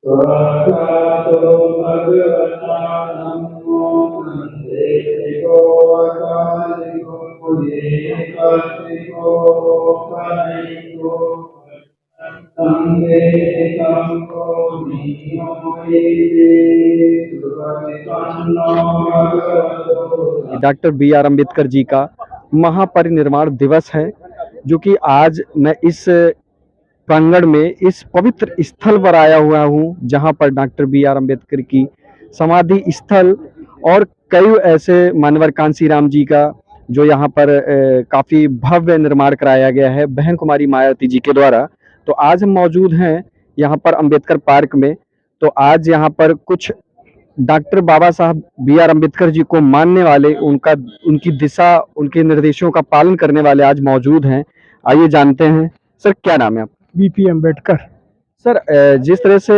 स्वधातो भगवता नमो नमस्ते को अकालिको ये कार्तिको कनिको संगे संगो नियो ये सुखितान्नो भगवतो। Doctor B are Ambedkar ji का महापरिनिर्वाण दिवस है, जो कि आज मैं इस प्रांगण में इस पवित्र स्थल पर आया हुआ हूँ, जहाँ पर डॉक्टर बी आर अम्बेडकर की समाधि स्थल और कई ऐसे मानवर कांसी राम जी का जो यहाँ पर काफ़ी भव्य निर्माण कराया गया है बहन कुमारी मायावती जी के द्वारा। तो आज हम मौजूद हैं यहाँ पर अम्बेडकर पार्क में। तो आज यहाँ पर कुछ डॉक्टर बाबा साहब बी आर अम्बेडकर जी को मानने वाले, उनकी दिशा, उनके निर्देशों का पालन करने वाले आज मौजूद हैं। आइए जानते हैं। सर, क्या नाम है आपका? बीपी अम्बेडकर। सर, जिस तरह से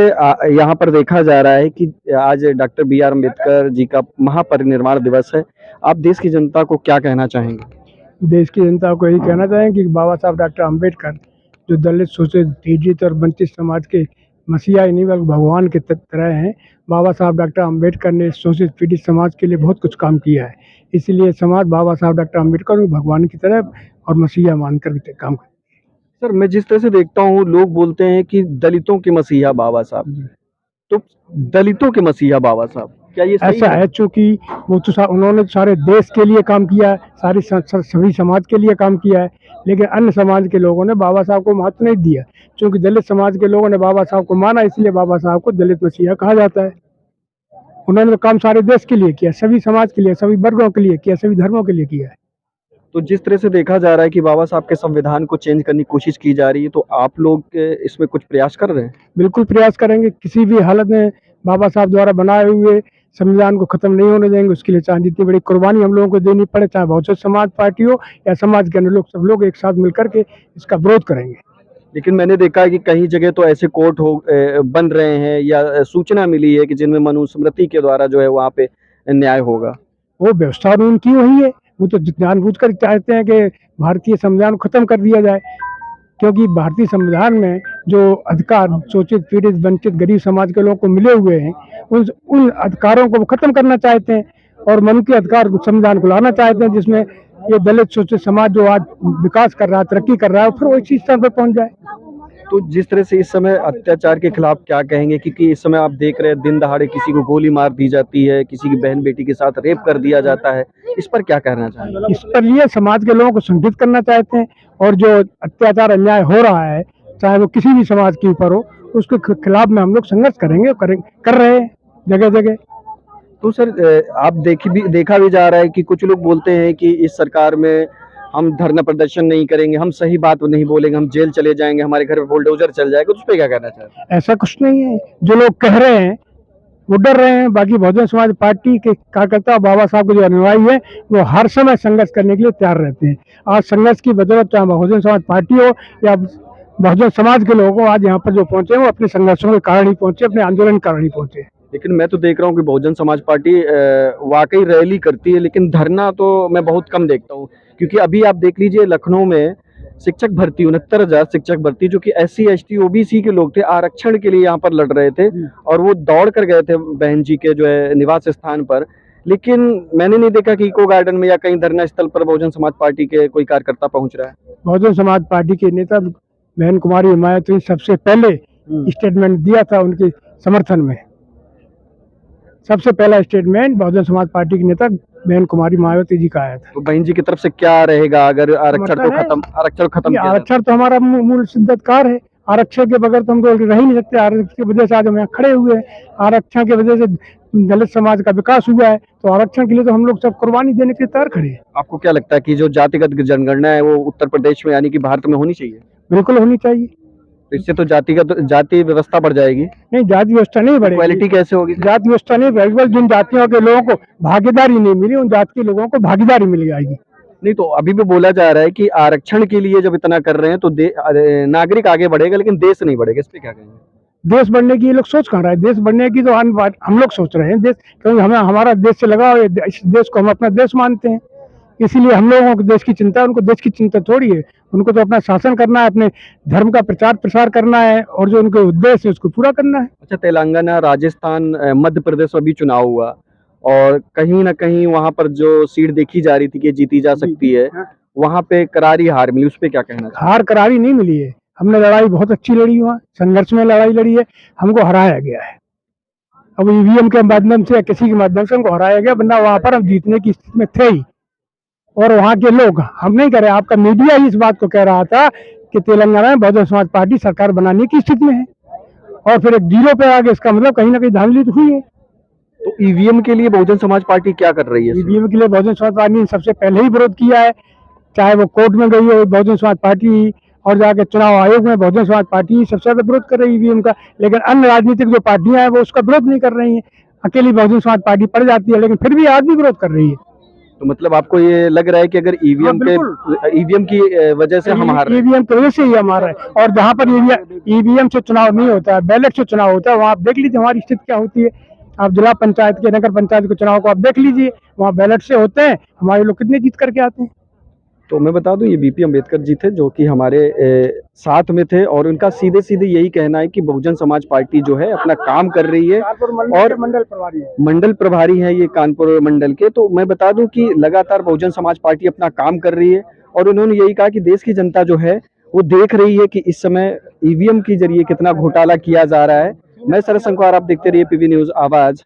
यहाँ पर देखा जा रहा है कि आज doctor B are Ambedkar ji का महापरिनिर्वाण दिवस है, आप देश की जनता को क्या कहना चाहेंगे? देश की जनता को यही कहना चाहेंगे कि बाबा साहब डॉक्टर अम्बेडकर जो दलित, शोषित, पीड़ित और वंचित समाज के मसीहा ही नहीं बल्कि भगवान के तरह हैं। बाबा साहब डॉक्टर अम्बेडकर ने शोषित पीड़ित समाज के लिए बहुत कुछ काम किया है। इसलिए समाज बाबा साहब डॉक्टर अम्बेडकर को भगवान की तरह और मसीहा मानकर काम करता सर, मैं जिस तरह से देखता हूँ, लोग बोलते हैं कि दलितों के मसीहा बाबा साहब। है। तो दलितों के मसीहा बाबा साहब, क्या ये सही ऐसा है, चूंकि वो तो उन्होंने सारे देश के लिए काम किया है, सभी समाज के लिए काम किया है, लेकिन अन्य समाज के लोगों ने बाबा साहब को महत्व नहीं दिया। क्योंकि दलित समाज के लोगों ने बाबा साहब को माना, इसलिए बाबा साहब को दलित मसीहा कहा जाता है। उन्होंने तो काम सारे देश के लिए किया, सभी समाज के लिए, सभी वर्गों के लिए किया, सभी धर्मों के लिए किया है। तो जिस तरह से देखा जा रहा है कि बाबा साहब के संविधान को चेंज करने की कोशिश की जा रही है, तो आप लोग इसमें कुछ प्रयास कर रहे हैं? बिल्कुल प्रयास करेंगे, किसी भी हालत में बाबा साहब द्वारा बनाए हुए संविधान को खत्म नहीं होने देंगे। उसके लिए चाहे जितनी बड़ी कुर्बानी हम लोगों को देनी पड़े, चाहे बहुजन समाज पार्टी हो या समाज के अन्य लोग, सब लोग एक साथ मिलकर के इसका विरोध करेंगे। लेकिन मैंने देखा है कि कहीं जगह तो ऐसे कोर्ट बन रहे हैं या सूचना मिली है कि जिनमें मनुस्मृति के द्वारा जो है वहाँ पे न्याय होगा। वो व्यवस्था उनकी वही है। वो तो जानबूझकर चाहते हैं कि भारतीय संविधान को खत्म कर दिया जाए, क्योंकि भारतीय संविधान में जो अधिकार शोषित, पीड़ित, वंचित, गरीब समाज के लोगों को मिले हुए हैं, उन अधिकारों को वो खत्म करना चाहते हैं और मनुष्य अधिकार संविधान को लाना चाहते हैं, जिसमें ये दलित शोषित समाज जो आज विकास कर रहा है, तरक्की कर रहा है, फिर वो इसी स्तर पर पहुंच जाए। तो जिस तरह से इस समय अत्याचार के खिलाफ क्या कहेंगे, क्योंकि इस समय आप देख रहे हैं दिन दहाड़े किसी को गोली मार दी जाती है, किसी की बहन बेटी के साथ रेप कर दिया जाता है, इस पर क्या कहना चाहेंगे? इस पर ये समाज के लोगों को संगठित करना चाहते हैं और जो अत्याचार अन्याय हो रहा है, चाहे वो किसी भी समाज के ऊपर हो, उसके खिलाफ में हम लोग संघर्ष करेंगे, कर रहे हैं जगह जगह। तो सर, आप देखा भी जा रहा है कि कुछ लोग बोलते हैं कि इस सरकार में हम धरना प्रदर्शन नहीं करेंगे, हम सही बात नहीं बोलेंगे, हम जेल चले जाएंगे, हमारे घर पे बुलडोजर चल जाएगा। तो उस पर क्या कहना चाहते हैं? ऐसा कुछ नहीं है, जो लोग कह रहे हैं वो डर रहे हैं। बाकी बहुजन समाज पार्टी के कार्यकर्ता बाबा साहब के जो अनुयायी है, वो हर समय संघर्ष करने के लिए तैयार रहते हैं। आज संघर्ष की बदौलत चाहे बहुजन समाज पार्टी हो या बहुजन समाज के लोगों, आज यहाँ पर जो पहुंचे वो अपने संघर्षों के कारण ही पहुंचे, अपने आंदोलन के कारण ही पहुंचे। लेकिन मैं तो देख रहा हूँ कि बहुजन समाज पार्टी वाकई रैली करती है, लेकिन धरना तो मैं बहुत कम देखता हूँ। क्योंकि अभी आप देख लीजिए, लखनऊ में शिक्षक भर्ती 69,000 शिक्षक भर्ती, जो कि SC ST OBC के लोग थे, आरक्षण के लिए यहाँ पर लड़ रहे थे और वो दौड़ कर गए थे बहन जी के जो है निवास स्थान पर। लेकिन मैंने नहीं देखा कि इको गार्डन में या कहीं धरना स्थल पर बहुजन समाज पार्टी के कोई कार्यकर्ता पहुंच रहा है। बहुजन समाज पार्टी के नेता बहन कुमारी मायावती ने सबसे पहले स्टेटमेंट दिया था उनके समर्थन में। सबसे पहला स्टेटमेंट बहुजन समाज पार्टी के नेता बहन कुमारी मायावती जी का आया था। तो बहन जी की तरफ से क्या रहेगा अगर आरक्षण खत्म किया जाए? आरक्षण तो हमारा मूल सिद्धांतकार है। आरक्षण के बगैर तो हम लोग रह ही नहीं सकते। आरक्षण की वजह से आज हम यहाँ खड़े हुए हैं। आरक्षण की वजह से दलित समाज का विकास हुआ है, तो आरक्षण के लिए तो हम लोग सब कुर्बानी देने के लिए तैयार खड़े हैं। आपको क्या लगता है कि जो जातिगत जनगणना है वो उत्तर प्रदेश में यानी कि भारत में होनी चाहिए? बिल्कुल होनी चाहिए। तो इससे तो जाति व्यवस्था बढ़ जाएगी। नहीं, जाति व्यवस्था नहीं बढ़ेगी। क्वालिटी कैसे होगी? जाति व्यवस्था नहीं बढ़ेगी, बस जिन जातियों के लोगों को भागीदारी नहीं मिली, उन जाति के लोगों को भागीदारी मिल जाएगी। नहीं, तो अभी भी बोला जा रहा है कि आरक्षण के लिए जब इतना कर रहे हैं तो नागरिक आगे बढ़ेगा, लेकिन देश नहीं बढ़ेगा। इस पे क्या कहेंगे? देश बढ़ने की ये लोग सोच कहाँ रहा है? देश बढ़ने की तो हम लोग सोच रहे हैं। देश, क्योंकि हमें हमारा देश से लगाव है, इस देश को हम अपना देश मानते हैं, इसीलिए हम लोगों को देश की चिंता है, उनको देश की चिंता थोड़ी है। उनको तो अपना शासन करना है, अपने धर्म का प्रचार प्रसार करना है और जो उनके उद्देश्य है उसको पूरा करना है। अच्छा, तेलंगाना, राजस्थान, मध्य प्रदेश में भी चुनाव हुआ और कहीं ना कहीं वहां पर जो सीट देखी जा रही थी कि जीती जा सकती है, वहां पे करारी हार मिली, उस पे क्या कहना चाहिए? हार करारी नहीं मिली है, हमने लड़ाई बहुत अच्छी लड़ी, वहाँ संघर्ष में लड़ाई लड़ी है, हमको हराया गया है। अब ईवीएम के माध्यम से या किसी के माध्यम से हमको हराया गया, वरना वहां पर हम जीतने की स्थिति में थे ही। और वहाँ के लोग, हम नहीं कह रहे, आपका मीडिया ही इस बात को कह रहा था कि तेलंगाना में बहुजन समाज पार्टी सरकार बनाने की स्थिति में है, और फिर एक जीरो पे आ गए, इसका मतलब कहीं ना कहीं धांधली तो हुई है। तो ईवीएम के लिए बहुजन समाज पार्टी क्या कर रही है? ईवीएम के लिए बहुजन समाज पार्टी ने सबसे पहले ही विरोध किया है, चाहे वो कोर्ट में गई हो बहुजन समाज पार्टी, और जाके चुनाव आयोग में बहुजन समाज पार्टी सबसे ज्यादा विरोध कर रही है ईवीएम का। लेकिन अन्य राजनीतिक जो पार्टियां हैं वो उसका विरोध नहीं कर रही हैं, अकेली बहुजन समाज पार्टी पड़ जाती है, लेकिन फिर भी आज भी विरोध कर रही है। तो मतलब आपको ये लग रहा है कि अगर ईवीएम की वजह से हम हार रहे हैं? ईवीएम की वजह से ही हमारा है, और जहाँ पर ईवीएम से चुनाव नहीं होता है, बैलेट से चुनाव होता है, वहाँ आप देख लीजिए हमारी स्थिति क्या होती है। आप जिला पंचायत के, नगर पंचायत के चुनाव को आप देख लीजिए, वहाँ बैलेट से होते हैं, हमारे लोग कितने जीत करके आते हैं। तो मैं बता दूं, ये बीपी अम्बेडकर जी थे जो कि हमारे साथ में थे, और उनका सीधे सीधे यही कहना है कि बहुजन समाज पार्टी जो है अपना काम कर रही है, और मंडल प्रभारी है ये कानपुर मंडल के। तो मैं बता दूं कि लगातार बहुजन समाज पार्टी अपना काम कर रही है, और उन्होंने यही कहा कि देश की जनता जो है वो देख रही है कि इस समय ईवीएम के जरिए कितना घोटाला किया जा रहा है। मैं शरद संकवार, आप देखते रहिए पीवी न्यूज आवाज।